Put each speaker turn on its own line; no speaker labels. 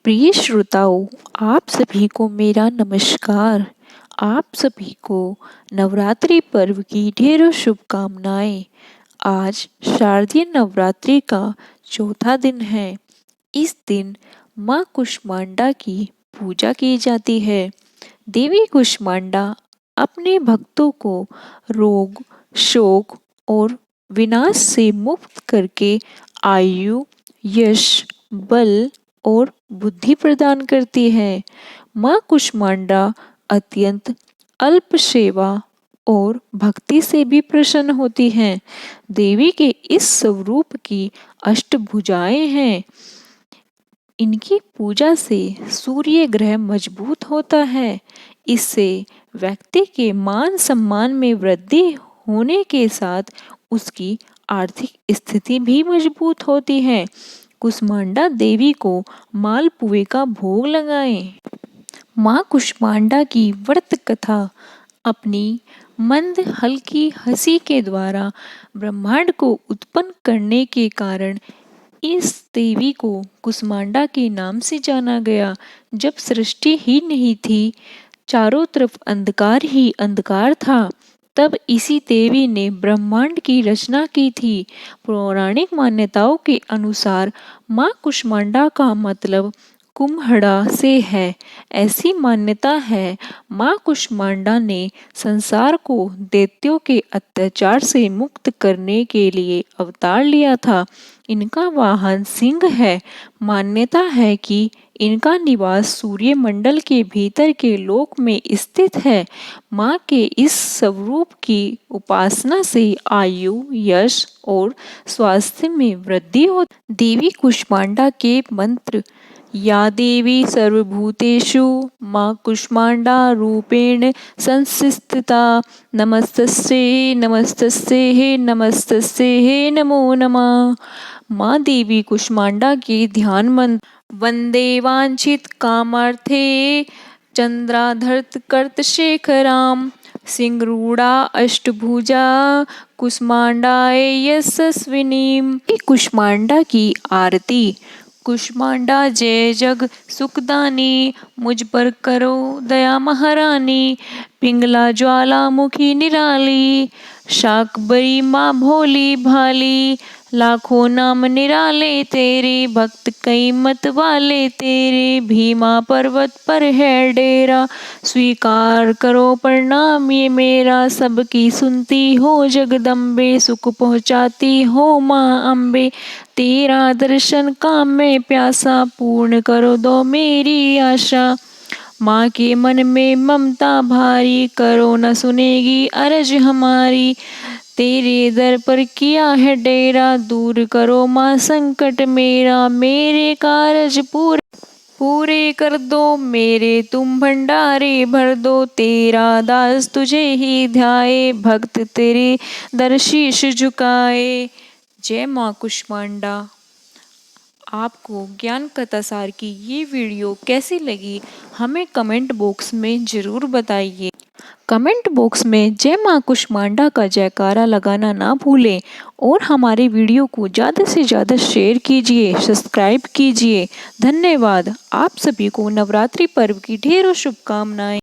प्रिय श्रोताओं, आप सभी को मेरा नमस्कार। आप सभी को नवरात्रि पर्व की ढेरों शुभकामनाएं। आज शारदीय नवरात्रि का चौथा दिन है। इस दिन माँ कुष्मांडा की पूजा की जाती है। देवी कुष्मांडा अपने भक्तों को रोग, शोक और विनाश से मुक्त करके आयु, यश, बल और बुद्धि प्रदान करती है। माँ कुष्मांडा अत्यंत अल्प सेवा और भक्ति से भी प्रसन्न होती हैं। देवी के इस स्वरूप की अष्टभुजाएं हैं। इनकी पूजा से सूर्य ग्रह मजबूत होता है। इससे व्यक्ति के मान सम्मान में वृद्धि होने के साथ उसकी आर्थिक स्थिति भी मजबूत होती है। कुष्मांडा देवी को मालपुए का भोग लगाएं। माँ कुष्मांडा की व्रत कथा अपनी मंद हल्की हंसी के द्वारा ब्रह्मांड को उत्पन्न करने के कारण इस देवी को कुष्मांडा के नाम से जाना गया। जब सृष्टि ही नहीं थी, चारों तरफ अंधकार ही अंधकार था, तब इसी देवी ने ब्रह्मांड की रचना की थी। पौराणिक मान्यताओं के अनुसार माँ कुष्मांडा का मतलब कुम्हड़ा से है। ऐसी मान्यता है माँ कुष्मांडा ने संसार को दैत्यों के अत्याचार से मुक्त करने के लिए अवतार लिया था। इनका वाहन सिंह है। मान्यता है कि इनका निवास सूर्य मंडल के भीतर के लोक में स्थित है। माँ के इस स्वरूप की उपासना से आयु, यश और स्वास्थ्य में वृद्धि होती। देवी कुष्मांडा के मंत्र: या देवी सर्वभूतेषु माँ कुष्मांडा रूपेण संस्थिता नमस्तस्यै नमस्तस्यै नमस्तस्यै नमो नमः। माँ देवी कुष्मांडा के ध्यान मंत्र: वंदे वांछित कामार्थे चंद्राधर्त कर्त शेखराम सिंहरूढ़ा अष्टभुजा कुष्मांडाय यशस्विनीम। कुष्मांडा की आरती: कुष्मांडा जय जग सुखदानी, मुझ पर करो दया महारानी। पिंगला ज्वालामुखी निराली, शाकंभरी माँ भोली भाली। लाखों नाम निराले तेरे, भक्त कई मत वाले तेरे। भीमा पर्वत पर है डेरा, स्वीकार करो प्रणाम ये मेरा। सबकी सुनती हो जगदम्बे, सुख पहुँचाती हो माँ अम्बे। तेरा दर्शन काम में प्यासा, पूर्ण करो दो मेरी आशा। माँ के मन में ममता भारी, करो न सुनेगी अर्ज हमारी। तेरे दर पर किया है डेरा, दूर करो माँ संकट मेरा। मेरे कारज पूरे कर दो मेरे, तुम भंडारे भर दो। तेरा दास तुझे ही ध्याए, भक्त तेरे दर शीश झुकाए। जय माँ कुष्मांडा। आपको ज्ञान कथा सार की ये वीडियो कैसी लगी हमें कमेंट बॉक्स में ज़रूर बताइए। कमेंट बॉक्स में जय माँ कुष्मांडा का जयकारा लगाना ना भूलें और हमारे वीडियो को ज़्यादा से ज़्यादा शेयर कीजिए, सब्सक्राइब कीजिए। धन्यवाद। आप सभी को नवरात्रि पर्व की ढेरों शुभकामनाएं।